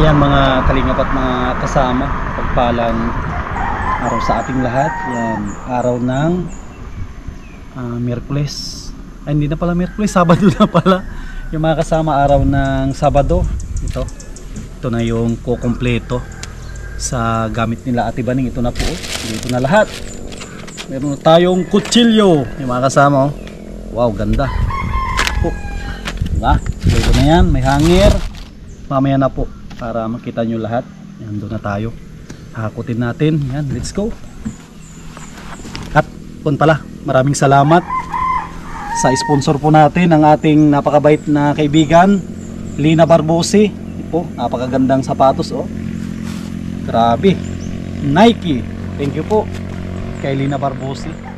Ayan mga kalingap at mga kasama, pagpalang araw sa ating lahat. Yan, araw ng Miyerkules. Ay, hindi na pala Miyerkules, Sabado na pala. Yung mga kasama, araw ng Sabado. Ito na yung kukumpleto sa gamit nila Ate Baning. Ito na po, dito na lahat. Meron na tayong kutsilyo, yung mga kasama. Wow, ganda. Diba? So, ito na yan, may hangir. Mamaya na po para makita nyo lahat. Yan, doon na tayo. Hakutin natin. Yan, let's go. At pun pala, maraming salamat sa sponsor po natin, ang ating napakabait na kaibigan, Lina Barbosi. Po, napakagandang sapatos, oh. Grabe. Nike. Thank you po kay Lina Barbosi.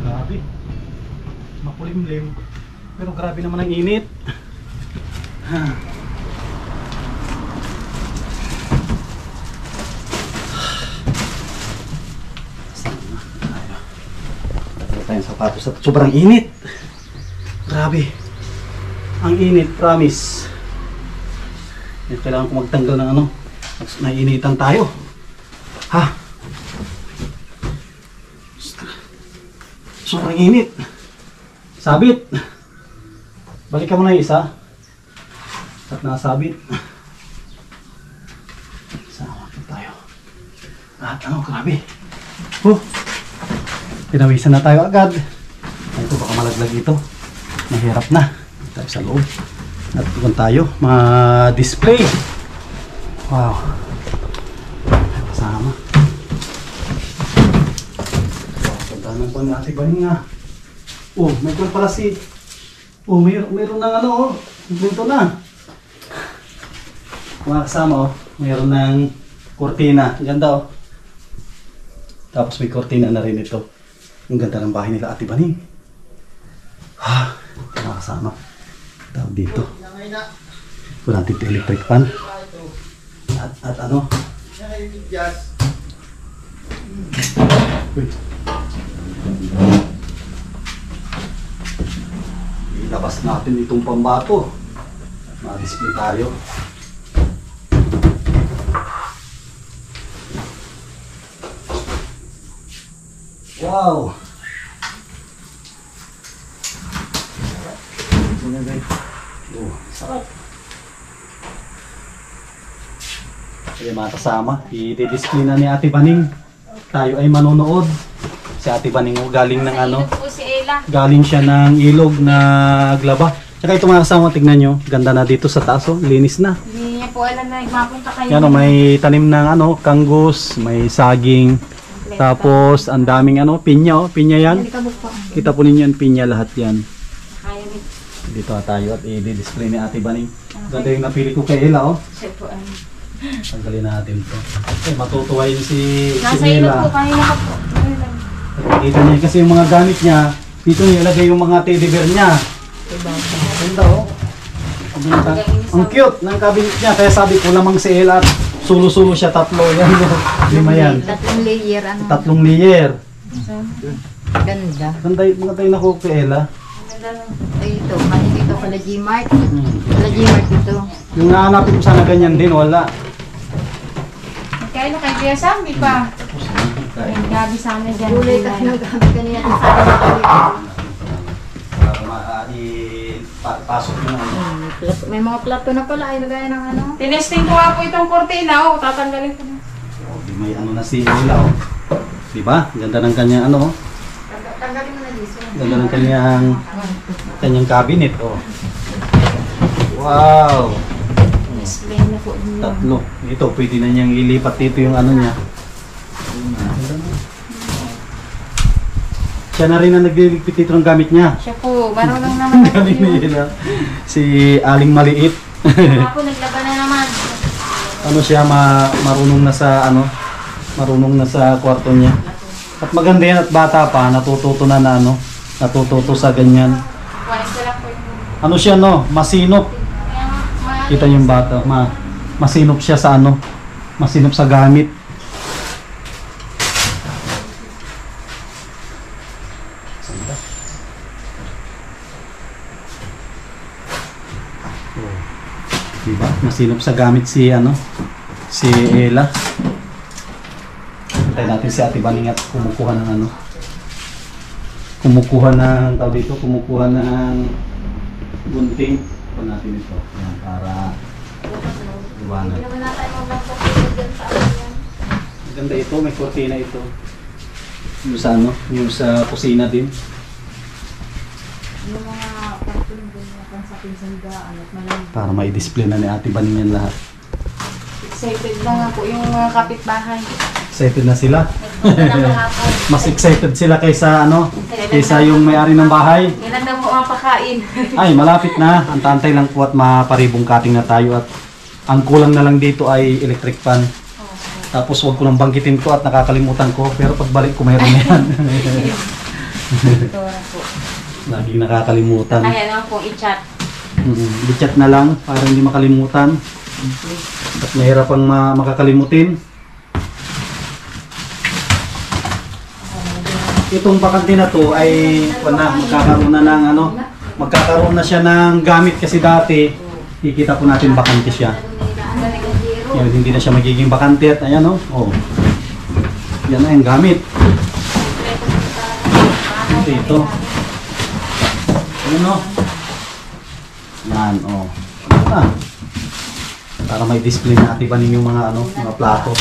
Grabe. Makulimlim. Pero grabe naman ang init. Tayong sapatos at sobrang init. Grabe. Ang init, promise. Kailangan ko magtanggal ng ano. Naiinitan tayo. Ha? Sobrang init. Sabit. Balikan mo na yung isa. At nasabit. Sama po tayo. At ano, grabe. Pinawisan na tayo agad. Ito, baka malaglag ito. Mahirap na. Tayo sa loob. At ikon tayo. Ma-display. Wow. Kasama. Pagdanan po natin ba nga. Oh, may kwan pala si... Oh, mayroon ng ano, oh. Dito na. Mga kasama, oh. Mayroon ng kortina. Ganda, oh. Tapos may kortina na rin ito. Ang ganda ng bahay nila Ate Baning. Ha, mga kasama. Tawag dito. Ito natin ito electric fan. At ano? Uy. Ilabas natin itong pambato. Ma-display tayo. Wow! Oh, sarap. Kaya mga kasama, i-display na ni Ate Baning. Tayo ay manonood. Si Ate Baning galing ng ano? Galing siya ng ilog na glaba. Tsaka ito mga kasama, tignan nyo. Ganda na dito sa taas, oh. Linis na. Hindi niya po alam na mapunta kayo. Yan, oh, may tanim ng ano, kanggus, may saging. Tapos ang daming ano, pinya, oh, pinya yan. Kita po ninyo yung pinya, lahat yan. Dito tayo at i-display ni Ate Baning. Ganda yung napili ko kay Ella, oh. Tanggalin natin to. Eh, matutuwa yun si Ella. Nasa ilog po, kanina ka po. Kita niya kasi yung mga gamit niya, dito niya ilagay yung mga teddy bear niya. Ganda, oh. Ang cute ng cabinet niya, kaya sabi ko lamang si Ella at sulo-sulo siya, tatlo yan. Lima yan. Tatlong layer, ano? Tatlong layer. Ganda. Ganda yung mga tayo nakuha kay Ella. Ay, ito. Kanina ito pala G-Mart. Pala G-Mart ito. Yung nahanapin ko sana ganyan din, wala. Kaya na kay Kuya Sam, di pa. Ang gabi sana dyan. Gulay kasi nagkakami kanina sa akin. Para ipasok yun ano. May mga plato na pala ay lagay ng ano. Tinesting ko nga po itong kortina. Oh, tatanggalin ko na. Di may ano na si Ella, oh. Diba? Ganda ng kanyang ano, oh. Tanggalin mo na dito. Ganda ng kanyang cabinet, oh. Wow! Display na po niya. Tatlo. Ito, pwede na niyang ilipat dito yung ano niya. Siya na rin ang nagliligpit dito ng gamit niya. Siya po, marunong naman ako Galing yun. nila. Si Aling Maliit. Ako naglaban na naman. Ano siya, marunong na sa ano, marunong na sa kwarto niya. At maganda yan at bata pa, natututo na ano, natututo sa ganyan. Kuhain ko lang po yung... Ano siya no, masinop. Kita yung bata, masinop siya sa ano, masinop sa gamit. Oh. Diba? Masinop sa gamit si si Ella. Antay natin si Ate Baning at kumukuha ng kumukuha ng gunting. Ito natin ito. Yan, para iwanan. Hindi naman natin magpapapilid dyan sa akin yan. Maganda ito, may kortina ito. Yung sa yung sa kusina din. Yung mga cartoon din na pansapin sa higaan at malamig. Para mai-display na ni Ate Baning yan lahat. Excited na nga po yung mga kapitbahay. Excited na sila. Nagpunta na kahapon. Mas excited sila kaysa kaysa yung may-ari ng bahay. Kailan na po mapakain? Ay, malapit na. Antantay lang po at maparibong cutting na tayo at ang kulang na lang dito ay electric fan. Tapos wag ko nang banggitin ko at nakakalimutan ko pero pagbalik ko mayroon yan. Ito na po. Laging nakakalimutan. Kaya naman pong i-chat. I-chat na lang para hindi makalimutan. At mahirap ang makakalimutin. Itong bakante na to ay magkakaroon na ng magkakaroon na siya ng gamit kasi dati kikita po natin bakante siya. Yan, hindi na siya magiging bakante at ayan oh. Yan na yung gamit. Ito. Ayan Yan para may display na Ate Baning yung mga mga plato.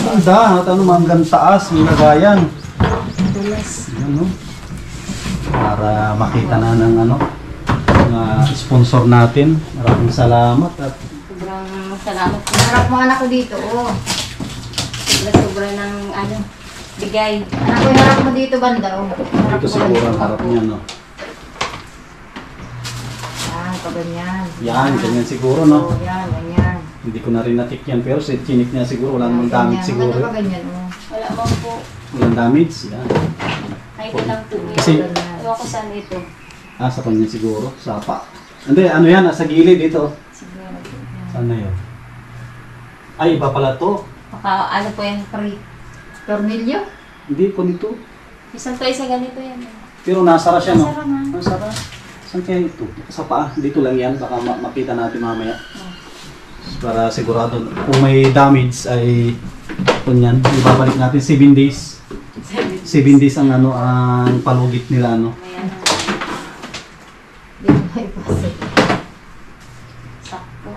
Ganda, hanggang taas, may lagayan. Yan, para makita na ng mga sponsor natin. Maraming salamat at Sobrang salamat po. Harap mo anak ko dito, Sobra ng bigay. Anak ko, harap mo dito banda, Harap dito mo siguro dito. ang harap niya, Yan, ganyan. Yan, ganyan siguro, Yan, ganyan. Hindi ko na rin natik yan, pero chinik niya siguro, wala namang damage siguro. Ano ba ganyan, Wala mo po. Walang damage, yan. Ay, ko lang po. Kasi- Ewan ko saan ito. Sa kanya siguro, sapa. Hindi, yan, nasa gilid dito. Siguro po. Saan na yun? Ay, iba pala to. Baka po yan, free. Tornilyo? Hindi ko nito. Isang to isa ganito yan. Pero nasara siya, Nasara na. Nasara. Saan kaya ito? Sa paa. Dito lang yan. Baka makita natin mamaya. Para sigurado kung may damage ay kunyan. Ibabalik natin 7 days. 7 days ang ang palugit nila May Dito may pasok. sakto.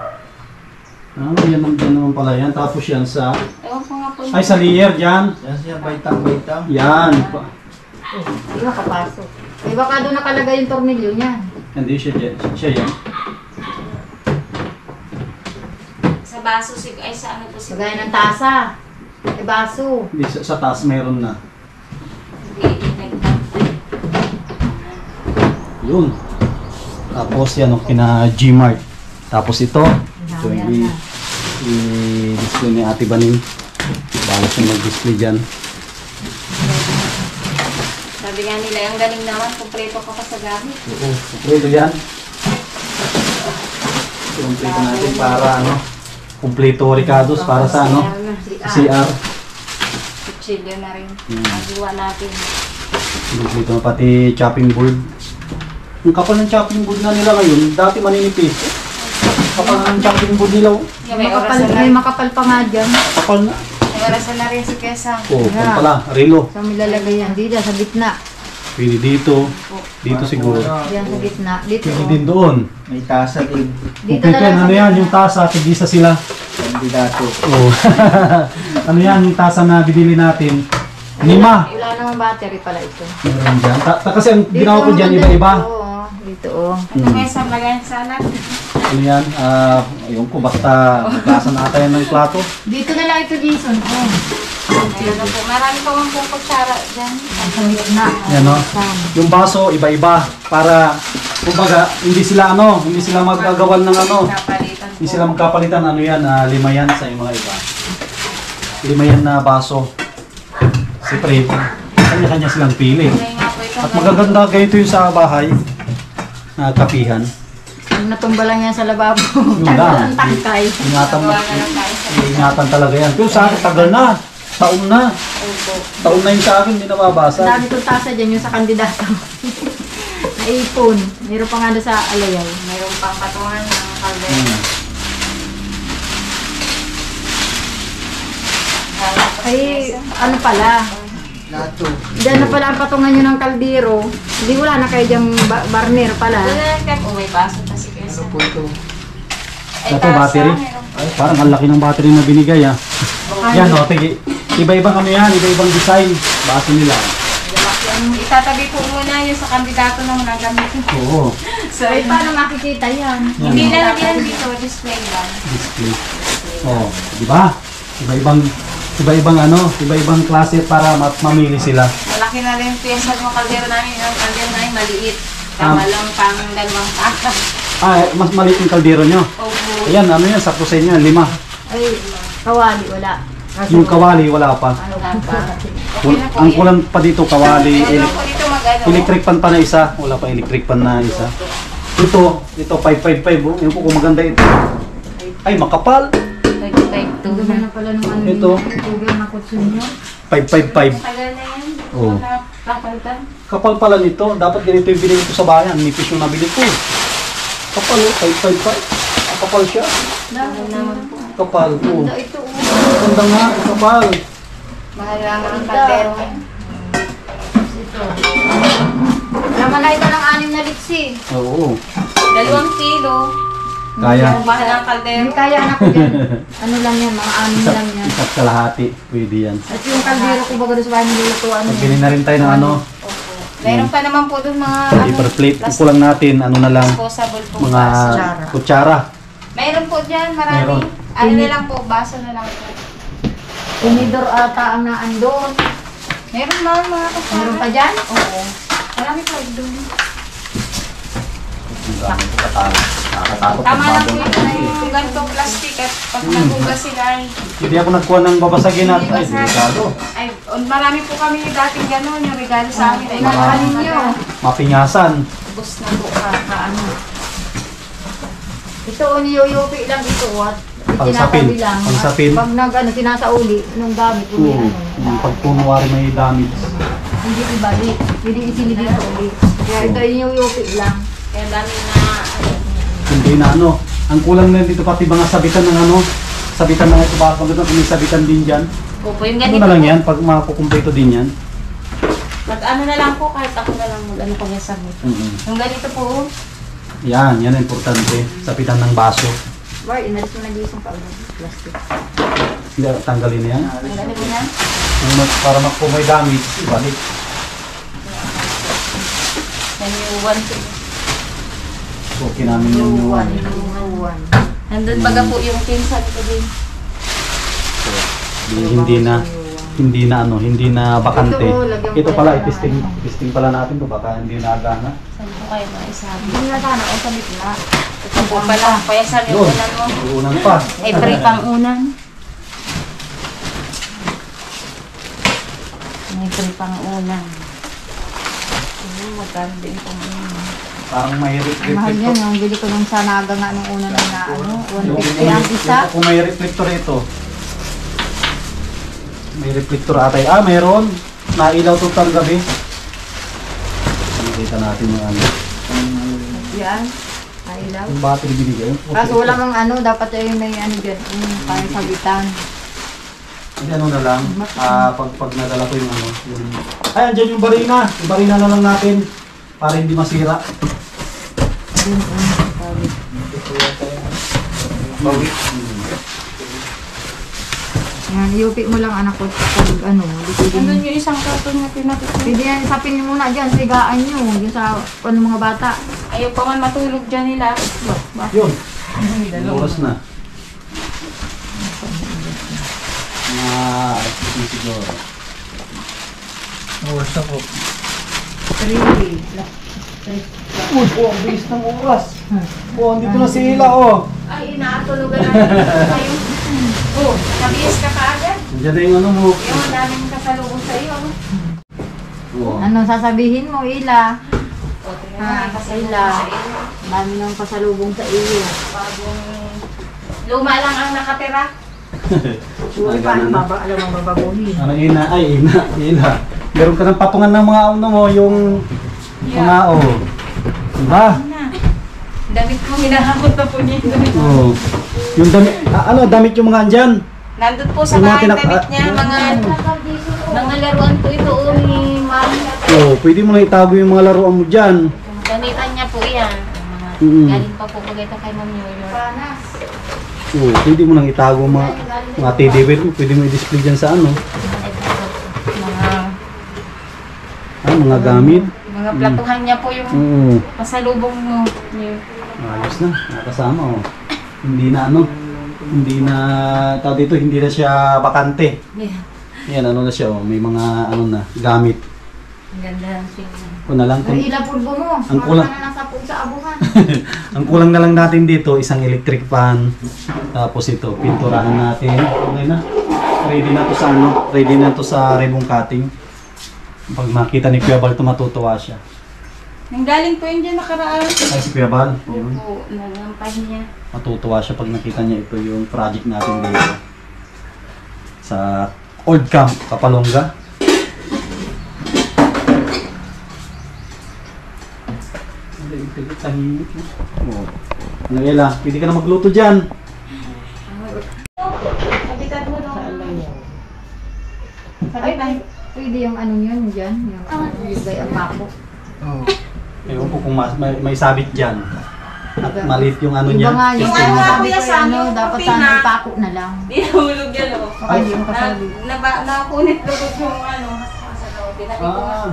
Yan naman pala yan. Tapos yan sa Ewan ko nga po. ay sa layer yan. Yan siya, baitang. Yan. Hindi makapasok. Ay baka doon nakalagay yung tornilyo niya. Hindi siya yan. Sa baso, ay sa ano po Lagay ng tasa. Ay baso. Hindi sa taas meron na. Hindi nagtantay. Yun. Tapos yan kina Gmart. Tapos ito yung i-display ni Ate Baning. Balas yung mag-display dyan. Sabi nga nila, yung galing naman, kumpleto ka pa sa gamit. Oo, kumpleto yan. Kumpleto natin para kumpleto Ricardos para sa CR. Kutsilyo na rin. Magawa natin. Kumpleto na pati chopping board. Ang kapal ng chopping board na nila ngayon, dati maninipis. Kapal ng chopping board nila. May orasan na May rin. makapal pa nga dyan. Kapal na. May orasan na rin si Kesang. Oo, yeah. Pala, relo. Saan mo ilalagay yan? Dito, sa gitna. Pwede dito. Dito siguro. Diyan sa gitna. Dito. Pwede din doon. May tasa din. Dito Kumpleto yan. sa Ano yan? gitna. Yung tasa, tigisa sila. Kandidato. Oo. Ano yan? Yung tasa na binili natin. 5. Wala namang battery pala ito. Meron dyan. Kasi ang ginawa ko dyan, naman iba-iba. dito, Dito, Ito Kesang, lagayan sa anak. Ano yan? Ayun ko, basta tasa na ata yan ng plato. Dito na lang ito, Jason. Ayun na po. Marami pa mang pong kutsara dyan. Sa gitna. Yan o. Yung baso, iba-iba. Para, kumbaga, hindi sila magagawan ng Kapalitan po. Hindi sila magkapalitan. Ano yan? 5 yan sa yung mga iba. 5 yan na baso. Siyempre, kanya-kanya silang pili. Kaya nga po ito. At magaganda ganito yung sa bahay na kapihan. Pag natumba lang yan sa lababo, Yun tagal lang. ang tangkay. Ingatan mo. Gawa na lang tayo sa Ingatan talaga yan. Pero sa akin, tagal na. Taon na. Opo. Taon na yun sa akin, hindi Ang nababasa. dami kong tasa dyan yung sa kandidato. Naipon. Meron pa nga doon sa alayay. Mayroon pang patungan ng kaldero. Hmm. Ay, ano pala. Dato. Diyan na pala ang patungan nyo ng kaldero. Hindi wala na kayo dyang barner pala. Doon na lang kaya may baso kasi Ano kesa. po ito? Ito, battery. Ay, parang ang laki ng battery na binigay ah. Yan o, tige. Iba-ibang ano yan, iba-ibang design. Base nila. Itatabi po muna yung sa kandidato na muna gamitin. Oo. So, Ay, paano makikita yan? hindi lang yan dito, display lang. Display. Oo, di ba? Iba-ibang ano, iba-ibang klase para mamili sila. Malaki na rin yung piyesa ng kaldero namin. Yung kaldero namin maliit. Tama lang pang dalawang tata. Ah, mas maliit yung kaldero nyo. Opo. Ayan, ano yan, sakto sa inyo, 5. Ay, kawali, wala. Kasi Yung kawali, wala pa. Ano Wala pa. Okay na po Ang yan. kulang pa dito, kawali. Meron po dito mag-ano. Electric pan pa na isa. Wala pa electric pan na isa. Ito 555 oh. Yung kung maganda ito. Ay, makapal. Ito na pala nung ano Ito. Tugyan na kutsun nyo. 555. Tagal na yan. Oo. Kapalitan. Kapal pala nito. Dapat ganito yung binili ko sa bayan. Nipis yung nabili ko. Kapal oh, 555. Kapal siya. Mahal naman po. Kapal po. Ganda ito. Ganda nga, kapal. Mahal naman ang kaldero. Ito. Laman na ito ng 6 na litsi. Oo. 2 kilo. Kaya. Mahal ang kaldero. Hindi kaya anak ko yan. Ano lang yan, mga 6 lang yan. Isa't kalahati. Pwede yan. At yung kaldero ko bago doon sa bahay nilulutuan Magbili na rin tayo ng ano. Opo. Meron pa naman po doon mga Paper plate. Kukulang natin. Ano na lang. disposable po Mga baso. kutsara. Meron po dyan, marami. Meron. Ano na lang po, baso na lang po. Tinidor ata ang naandun. Meron naman mga kasama. Meron pa dyan? Oo. Marami po doon. Nakakatakot. Tama lang po yung ganito plastic at pag nagugas sila ay, Hindi ako nagkuha ng babasagin at ay, delikado. ay marami po kami dating gano'n yung regalo sa amin. Ay, Inalahan ninyo. Mapingasan. ubos na po ano. Ito, niyuyupi lang ito at Pangsapin. itinatabi lang. Pangsapin. Pag tinasauli, nung gamit ko Oo. may Yung pagpunuwari may damage. hindi ibalik. Hindi isilibig sa uli. Kaya ito niyuyupi lang. Kaya dami na ano. Hindi na ano. Ang kulang na dito pati mga sabitan ng ano. Sabitan ng ito baka kung may sabitan din dyan. Opo, yung Ano ganito na lang po. yan? Pag makukumpleto din yan. Pag ano na lang po, kahit ako na lang mag-ano ko yung sagot. Yung ganito po, Yan ang importante. Sabitan ng baso. Bar, inalis mo na gisong pa. Plastic. Hindi, tanggalin na yan. ang ganito na. Para kung may damage, ibalik. Yan yung 1 to. Okay namin yung Luwan. new Luwan. Nandun baga po yung pinsan ko din. Hindi na bakante. Ito, lagyan ko Ito yan pala, ng testing pala natin to baka hindi na agana. Saan po kayo maisabi? Hindi na sana o sa bitna. Ito po pala, kaya sabi Yun, unan mo. unan pa. Ay, free pang unan. May free pang unan. Magkano din pang unan. Parang may Ang mahal yan, yung bili ko nung sa Naga nga nung una na ano, 150 ang isa. Kung may reflector ito. May reflector atay. Ah, mayroon. Nailaw to tang gabi. Nakita natin yung ano. Yan, nailaw. Yung battery binigay. Kaso wala mang ano, dapat yung may ano dyan, yung parang sabitan. Hindi ano na lang. Pag nadala ko yung ano. Yung... Ay, andyan yung barina. Yung barina na lang natin. Para hindi masira. Bawi. Yan, iupi mo lang anak ko pag ano, liquidin. Nandun yung isang karton na pinapit. Pwede yan, isapin niyo muna dyan, sigaan nyo, dyan sa ano, mga bata. Ayaw pa man matulog dyan nila. Yun. Oras na. Siguro. Oras na po. 3. Uy, ang bilis ng oras. Andito na sila, oh. Ay, inaatulugan na kayo. Oh, nabiyas ka kaagad. Nandiyan na yung ano mo. Yung daming kasalubong sa iyo. Ano? Oh. Ano sasabihin mo, Ila? Sila. Dami ng pasalubong sa iyo. Bagong luma lang ang nakatira. Sure pa, alam mo babaguhin. Ano, ina. Meron ka ng patungan ng mga ano mo, yung mga, diba? Damit ko, hinahakot na po niya yung damit. Yung damit, damit yung mga andyan. Nandun po sa Yung mga bahay pinaka- damit niya, mga laruan po ito ni Mami. Pwede mo lang itago yung mga laruan mo dyan. Gamitan niya po yan. Mm. Galing pa po ito kay Ma'am New York. Pwede mo lang itago mga teddy bear, pwede mo i-display dyan sa ano. Mga gamit. Mga platuhan niya po yung Oo. pasalubong mo. Ayos na, nakasama hindi na tawag dito, hindi na siya bakante. Yan, ano na siya, may mga gamit. Ang ganda ng tingnan. Kung na lang, Ay, ilapulbo mo. Ang kulang. Mga nasa po sa abuhan. ang kulang na lang natin dito, isang electric fan. Tapos ito, pinturahan natin. Okay na. Ready na to sa ribbon cutting. Pag makita ni Kuya Bal, matutuwa siya. Nanggaling po yun dyan nakaraan. Ay, si Kuya Bal, yun. Opo, nangampay niya. Matutuwa siya pag nakita niya ito yung project natin dito. Sa Old Camp, Kapalonga. Tahimik na. Ano Ella, pwede ka na magluto dyan. Kapitan mo doon. Ay, pwede yung ano yun dyan. Yung gay ang pako. Ewan ko kung may sabit dyan. At maliit yung ano niya. Iba nga yung Yung ano, sabi ko, sa amin, dapat yung sana pina. ipako na lang. Di nahulog yan o. Baka hindi mo kasabi. Nakunit lugod yung ano. Pinatid ko nga Ah,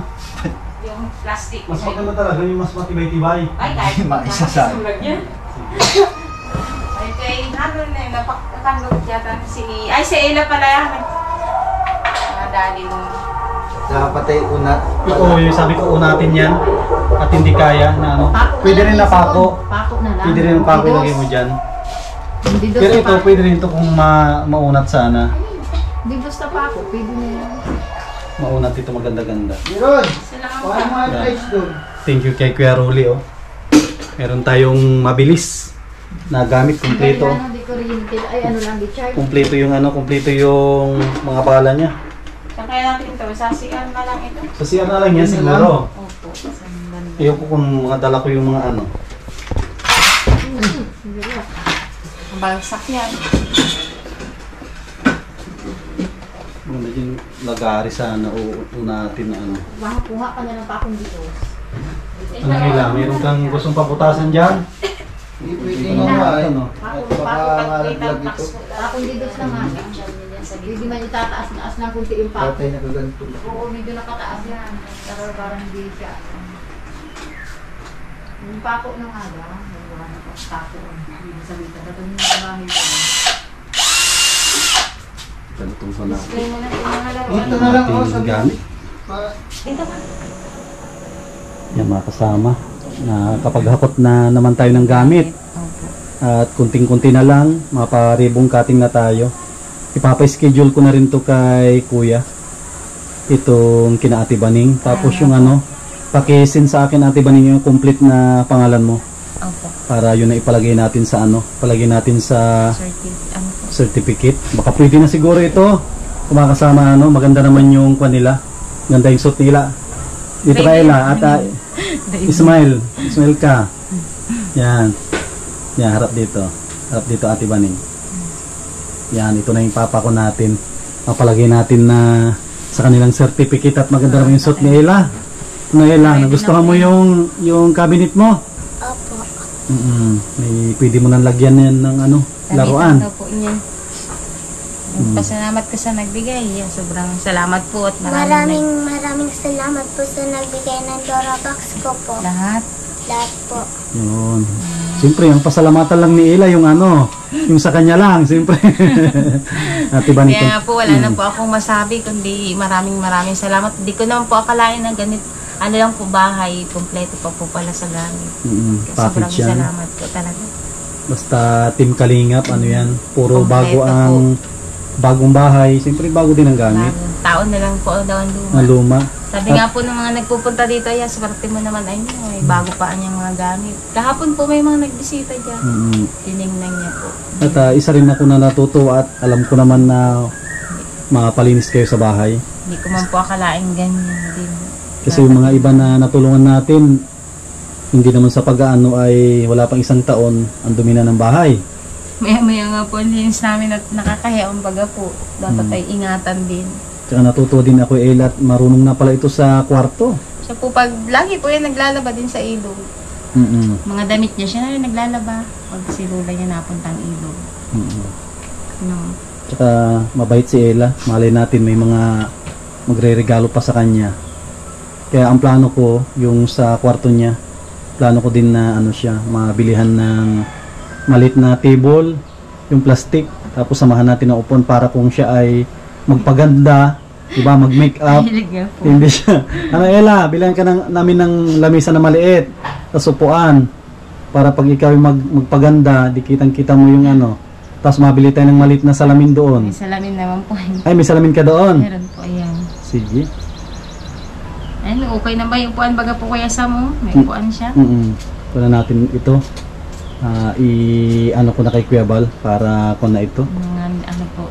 yung plastic. mas maganda talaga yung mas matibay-tibay. Ay, kahit Maisasal. yan. Ay, kay ano na yun, napakandog yata si Ella pala yan. Mga daddy mo. Dapat ay unat. Oo, yung sabi ko unatin yan. At hindi kaya na ano. Pako Pwede na rin lang na pako. Pako na lang. Pwede rin ang pako Didos. ilagay mo dyan. Didos Pero na ito, pako. pwede rin ito kung maunat sana. Didos na pako, pwede na yan. Maunat ito maganda-ganda. Meron! Sila ang Kuha mo ang lights doon. Thank you kay Kuya Rolly, oh. Meron tayong mabilis na gamit, kumpleto. Ano, di ko rin, ay ano lang, di charge. Kumpleto yung mga pala niya. Saan kaya natin ito? Sa CR na lang ito? Sa CR na lang yan Yun na siguro. Opo. Saan ganda. Ayoko kung mga dala ko yung mga ano. Ang bagsak yan. Maganda yung lagari sana o unatin na ano. Kuha ka na ng pakong didos. Ano nila, meron kang gustong paputasan dyan? Hindi pwede nga ay. Ano? Baka malaglag ito. Pakong didos naman. Hindi man itataas ng kunti yung pako. Patay na kaganto. Oo, medyo nakataas yan. Pero parang hindi siya. Yung pako ng aga, nagawa na pa pako. Hindi sabihin ka, katong yung bahay ko. Ganitong sa natin. Display mo na yung mga laruan. Ito na lang, oh, Ating sabi. gamit. Ito ka. Yan mga kasama. Nakakapaghakot na naman tayo ng gamit. At kunting-kunti na lang, maparibong cutting na tayo. Ipapa-schedule ko na rin to kay Kuya. Itong kina Ate Baning. Tapos yung ano, paki-send sa akin Ate Baning yung complete na pangalan mo. Opo. Para yun na ipalagay natin sa ano, palagay natin sa Ano po? certificate. Baka pwede na siguro ito. Kumakasama ano, maganda naman yung kwan nila. Ganda yung suit nila. Dito ka Ella, at Ismail ka. Yan. Yan, harap dito. Harap dito Ate Baning. Yan, ito na yung papako natin. Papalagay natin na sa kanilang certificate at maganda naman yung suit ni Ella. Ano Ella, nagustuhan mo yung cabinet mo? Opo. May pwede mo nang lagyan yan ng ano, laruan. Damitan daw po niyan. Pasalamat ko sa nagbigay. Sobrang salamat po at Maraming salamat po sa nagbigay ng Dora Box ko po. lahat. Lahat po. Yun. Siyempre, ang pasalamatan lang ni Ella yung ano, yung sa kanya lang, siyempre. Ate Baning. Kaya nga po wala na po akong masabi kundi maraming salamat. Hindi ko naman po akalain na ganit. Ano lang po bahay, kompleto pa po pala sa gamit. Kaya sobrang Package yan. salamat po talaga. Basta Team Kalingap, ano yan, puro Kompleto bago ang bagong bahay, siyempre bago din ang gamit. Taon na lang po daw ang luma. Na luma. Sabi nga po ng mga nagpupunta dito, ya, swerte mo naman ay may bago pa niyang mga gamit. Kahapon po may mga nagbisita dyan. Tinignan niya po. At isa rin ako na natutuwa at alam ko naman na makapalinis kayo sa bahay. Hindi ko man po akalaing ganyan din. Kasi yung mga iba na natulungan natin, hindi naman sa pag-aano ay wala pang isang taon, ang dumi na ng bahay. Maya-maya nga po ang linis namin at nakakahiya ang baga po. Dapat ay ingatan din. Tsaka natutuwa din ako at marunong na pala ito sa kwarto. Siya po pag lagi po yan naglalaba din sa ilog. Mga damit niya, siya na rin naglalaba. Pag si Lola niya napuntang ilog. No. Tsaka mabait si Ella. Malay natin may mga magre-regalo pa sa kanya. Kaya ang plano ko, yung sa kwarto niya, plano ko din na ano siya, mabilihan ng malit na table, yung plastic, tapos samahan natin ng upuan para kung siya ay magpaganda, diba, mag-makeup. Hindi siya. Ano, Ella, bilhan ka namin ng lamisa na maliit, tapos upuan, para pag ikaw ay magpaganda, di kitang-kita mo yung ano, tapos mabili tayo ng maliit na salamin doon. May salamin naman po. Ay, may salamin ka doon? Meron po, ayan. Sige. Ayun, okay na ba yung upuan? Baga po kuya Sam, oh. May upuan siya. Wala natin ito. I-ano ko na kay Kuya Bal para ko na ito. Mga ano po.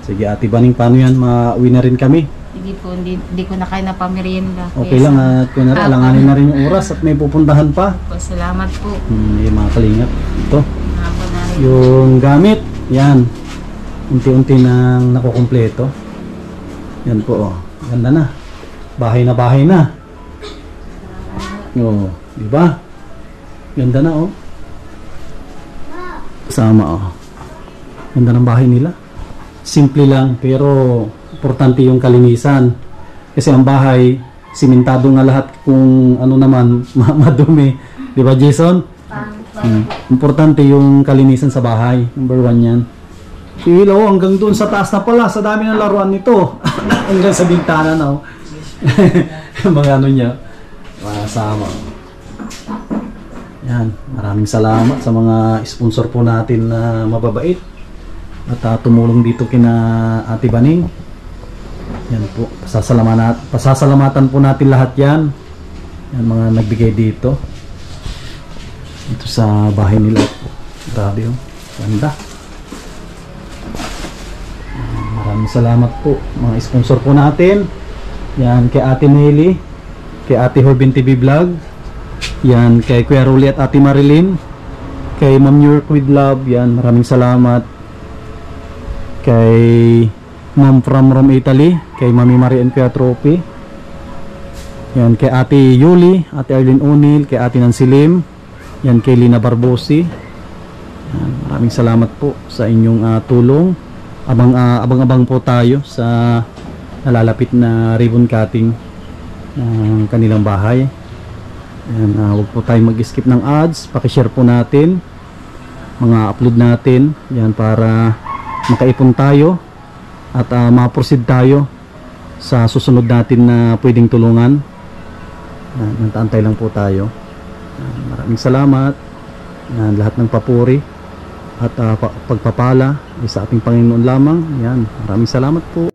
Sige, Ate Baning, paano yan? Mauwi na rin kami. Hindi po, hindi ko na kaya na pamerienda. Okay lang at kung alanganin na rin yung oras at may pupuntahan pa. Po, salamat po. Yung mga kalingap. Ito. Hapon na rin. Yung gamit. Yan. Unti-unti nang nakukumpleto. Yan po. Oh. Ganda na. Bahay na bahay na. Oh, di ba? Ganda na oh. Kasama oh. Ganda ng bahay nila. Simple lang pero importante yung kalinisan. Kasi ang bahay simentado nga lahat kung ano naman madumi. Di ba Jason? Importante yung kalinisan sa bahay. Number 1 yan. Ilaw hanggang doon sa taas na pala. Sa dami ng laruan nito. Hanggang sa bintana na oh. Mga ano niya. Masama. Yan. Maraming salamat sa mga sponsor po natin na mababait. At tumulong dito kina Ate Baning. Yan po. Pasasalamatan po natin lahat yan. Yan mga nagbigay dito. Ito sa bahay nila. Grabe oh. Ganda. Maraming salamat po mga sponsor po natin. Yan kay Ate Nelly, kay Ate Horbin TV Vlog. Yan kay Kuya Rolly at Ate Marilyn. Kay Ma'am York with Love. Yan maraming salamat. Kay Ma'am from Rome Italy, kay Mami Marie and Kuya Trophy. Yan kay Ate Yuli, Ate Arlene O'Neill, kay Ate Nancy Lim. Yan kay Lina Barbosi. Yan, maraming salamat po sa inyong tulong. Abang-abang po tayo sa nalalapit na ribbon cutting ng kanilang bahay. Yan, huwag po tayong mag-skip ng ads. Paki-share po natin mga upload natin. Yan para makaipon tayo at ma-proceed tayo sa susunod natin na pwedeng tulungan. Nantantay lang po tayo. Maraming salamat. Yan, lahat ng papuri at pagpapala ay sa ating Panginoon lamang. Yan, maraming salamat po.